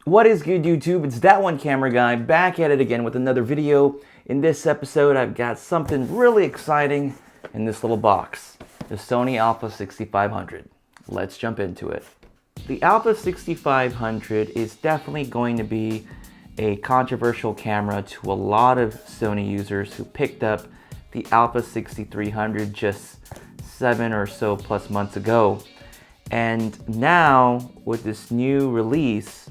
What is good, YouTube? It's that one camera guy back at it again with another video. In this episode, I've got something really exciting in this little box, the Sony a6500. Let's jump into it. The a6500 is definitely going to be a controversial camera to a lot of Sony users who picked up the a6300 just 7 or so plus months ago. And now with this new release,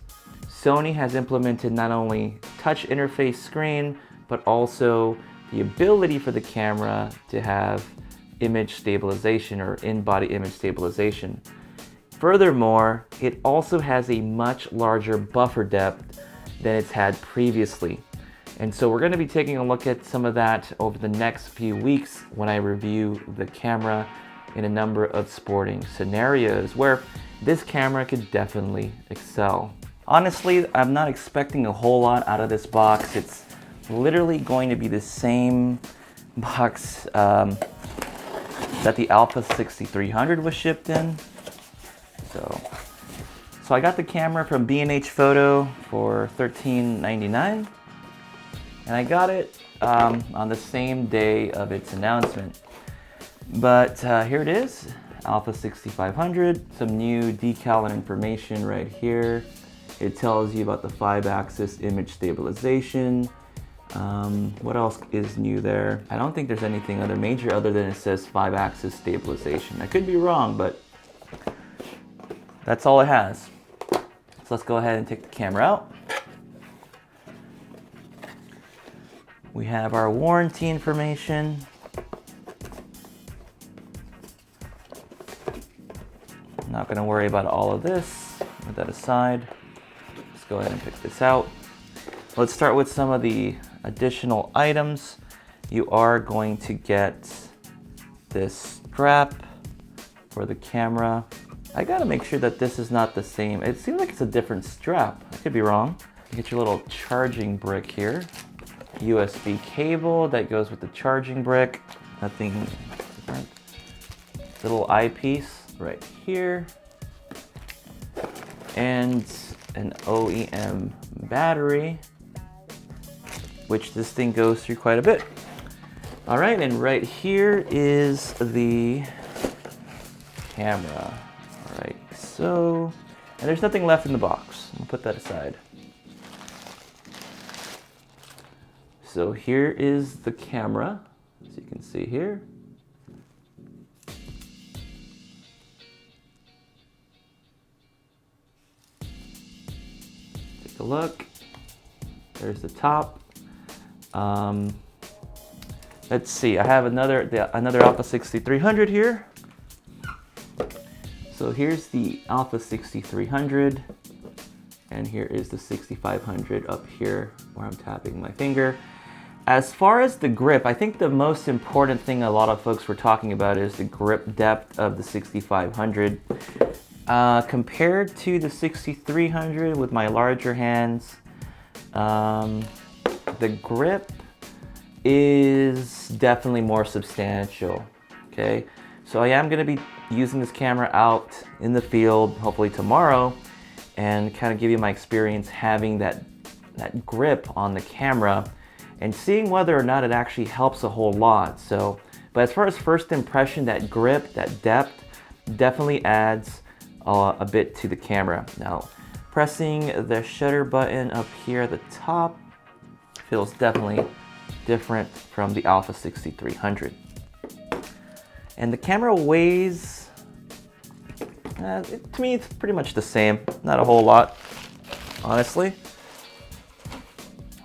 Sony has implemented not only touch interface screen, but also the ability for the camera to have image stabilization or in-body image stabilization. Furthermore, it also has a much larger buffer depth than it's had previously. And so we're going to be taking a look at some of that over the next few weeks when I review the camera in a number of sporting scenarios where this camera could definitely excel. Honestly, I'm not expecting a whole lot out of this box. It's literally going to be the same box that the a6300 was shipped in. So I got the camera from B&H Photo for $13.99, and I got it on the same day of its announcement. But here it is, a6500, some new decal and information right here. It tells you about the 5-axis image stabilization. What else is new there? I don't think there's anything other major other than it says 5-axis stabilization. I could be wrong, but that's all it has. So let's go ahead and take the camera out. We have our warranty information. I'm not gonna worry about all of this. Put that aside. Let's go ahead and pick this out. Let's start with some of the additional items. You are going to get this strap for the camera. I gotta make sure that this is not the same. It seems like it's a different strap. I could be wrong. You get your little charging brick here. USB cable that goes with the charging brick. Nothing different. Little eyepiece right here. And an OEM battery, which this thing goes through quite a bit. All right, and right here is the camera. All right, so, and there's nothing left in the box. I'll put that aside. So here is the camera, as you can see here. Take a look. There's the top. Let's see. I have another a6300 here. So here's the a6300, and here is the 6500 up here where I'm tapping my finger. As far as the grip, I think the most important thing a lot of folks were talking about is the grip depth of the 6500. Compared to the 6300 with my larger hands, the grip is definitely more substantial, okay? So I am gonna be using this camera out in the field, hopefully tomorrow, and kind of give you my experience having that grip on the camera and seeing whether or not it actually helps a whole lot. So, but as far as first impression, that grip, that depth, definitely adds a bit to the camera. Now, pressing the shutter button up here at the top feels definitely different from the a6300. And the camera weighs, to me, it's pretty much the same. Not a whole lot, honestly.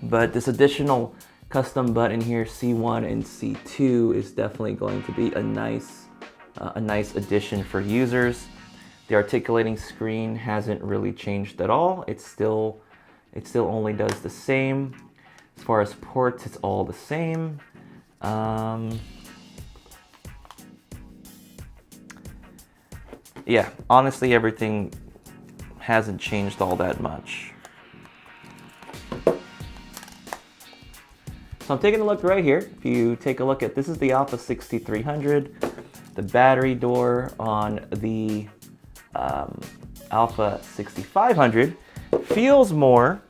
But this additional custom button here, C1 and C2, is definitely going to be a nice addition for users. The articulating screen hasn't really changed at all. It still only does the same. As far as ports, it's all the same. Yeah, honestly, everything hasn't changed all that much. So I'm taking a look right here. If you take a look at, this is the a6300, the battery door on the a6500 Feels more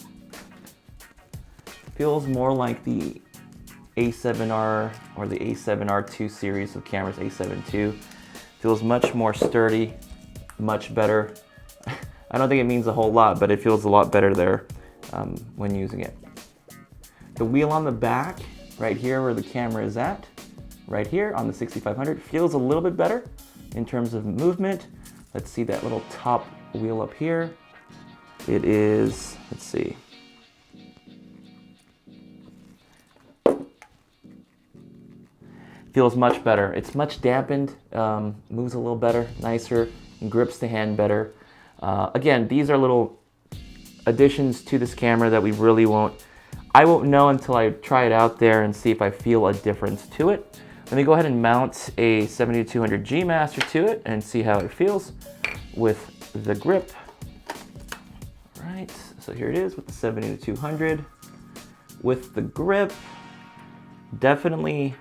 like the A7R or the A7R2 series of cameras, A7 II. Feels much more sturdy, much better. I don't think it means a whole lot, but it feels a lot better there when using it. The wheel on the back, right here where the camera is at, right here on the 6500, feels a little bit better in terms of movement. Let's see that little top wheel up here. It is, let's see. Feels much better. It's much dampened, moves a little better, nicer, grips the hand better. Again, these are little additions to this camera that I won't know until I try it out there and see if I feel a difference to it. Let me go ahead and mount a 7200 G Master to it and see how it feels with the grip. All right, so here it is with the 7200. With the grip, definitely,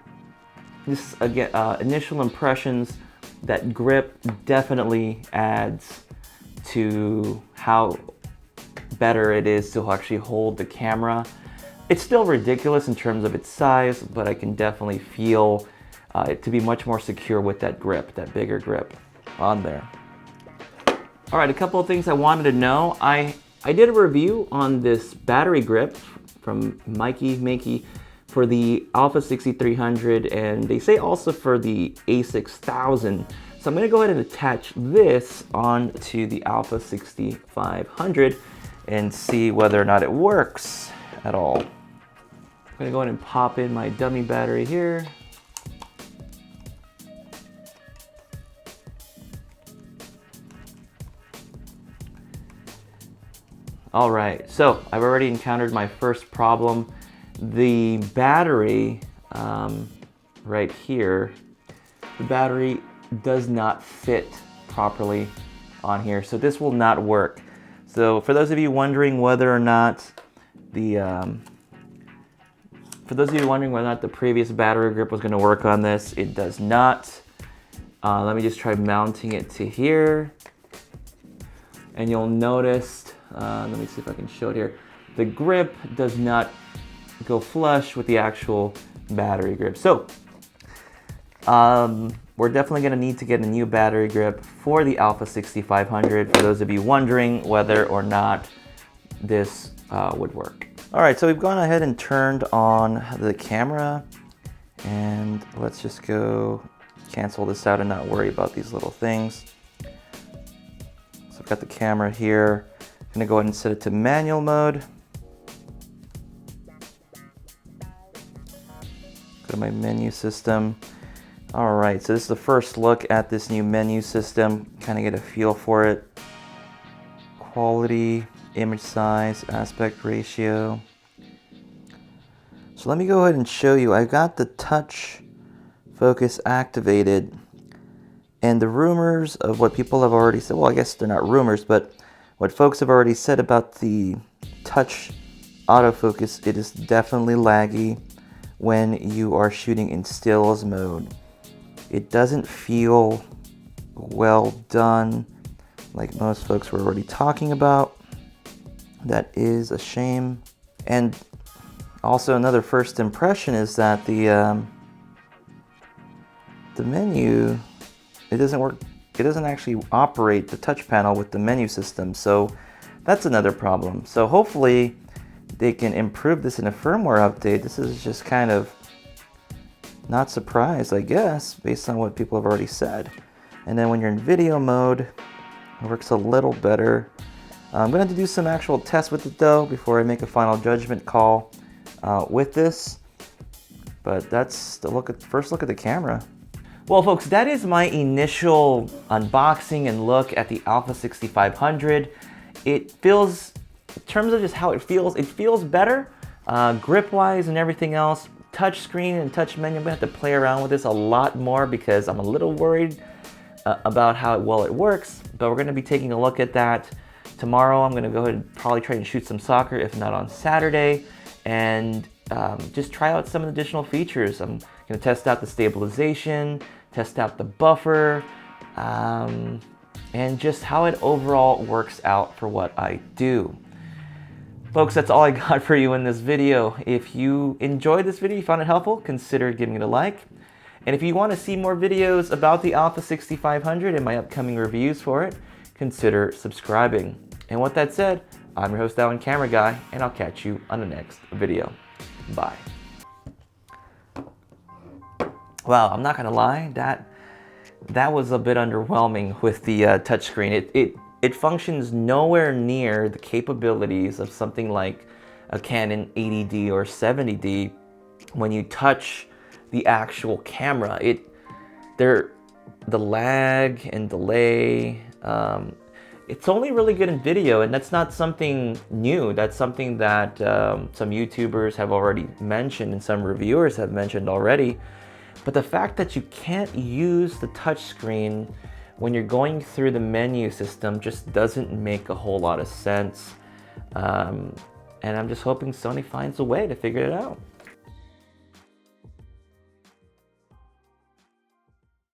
this again, initial impressions, that grip definitely adds to how better it is to actually hold the camera. It's still ridiculous in terms of its size, but I can definitely feel it to be much more secure with that grip, that bigger grip on there. All right, a couple of things I wanted to know. I did a review on this battery grip from Makey for the Alpha 6300, and they say also for the a6000. So I'm gonna go ahead and attach this onto the Alpha 6500 and see whether or not it works at all. I'm gonna go ahead and pop in my dummy battery here. All right, so I've already encountered my first problem. The battery right here, the battery does not fit properly on here, so this will not work. So for those of you wondering whether or not the previous battery grip was going to work on this, it does not. Let me just try mounting it to here, and you'll notice, let me see if I can show it here, the grip does not go flush with the actual battery grip. So we're definitely going to need to get a new battery grip for the Alpha 6500 for those of you wondering whether or not this would work. All right, so we've gone ahead and turned on the camera, and let's just go cancel this out and not worry about these little things. So I've got the camera here. I'm gonna go ahead and set it to manual mode. Go to my menu system. All right, so this is the first look at this new menu system. Kind of get a feel for it. Quality, image size, aspect ratio. So let me go ahead and show you. I've got the touch focus activated, and the rumors of what people have already said, well, I guess they're not rumors, but what folks have already said about the touch autofocus, it is definitely laggy when you are shooting in stills mode. It doesn't feel well done like most folks were already talking about. That is a shame. And also another first impression is that the menu, it doesn't work. It doesn't actually operate the touch panel with the menu system. So that's another problem. So hopefully they can improve this in a firmware update. This is just kind of not surprised, I guess, based on what people have already said. And then when you're in video mode, it works a little better. I'm going to have to do some actual tests with it though before I make a final judgment call with this. But that's the first look at the camera. Well, folks, that is my initial unboxing and look at the Alpha 6500. It feels, in terms of just how it feels better, grip-wise and everything else. Touch screen and touch menu, I'm gonna have to play around with this a lot more because I'm a little worried about how well it works, but we're gonna be taking a look at that tomorrow. I'm gonna go ahead and probably try and shoot some soccer, if not on Saturday, and just try out some additional features. I'm gonna test out the stabilization, test out the buffer, and just how it overall works out for what I do. Folks, that's all I got for you in this video. If you enjoyed this video, you found it helpful, consider giving it a like. And if you want to see more videos about the Alpha 6500 and my upcoming reviews for it, consider subscribing. And with that said, I'm your host, Alan Camera Guy, and I'll catch you on the next video. Bye. Wow, I'm not gonna lie, that was a bit underwhelming with the touchscreen. It functions nowhere near the capabilities of something like a Canon 80D or 70D when you touch the actual camera. The lag and delay, it's only really good in video, and that's not something new. That's something that some YouTubers have already mentioned and some reviewers have mentioned already. But the fact that you can't use the touchscreen when you're going through the menu system just doesn't make a whole lot of sense. And I'm just hoping Sony finds a way to figure it out.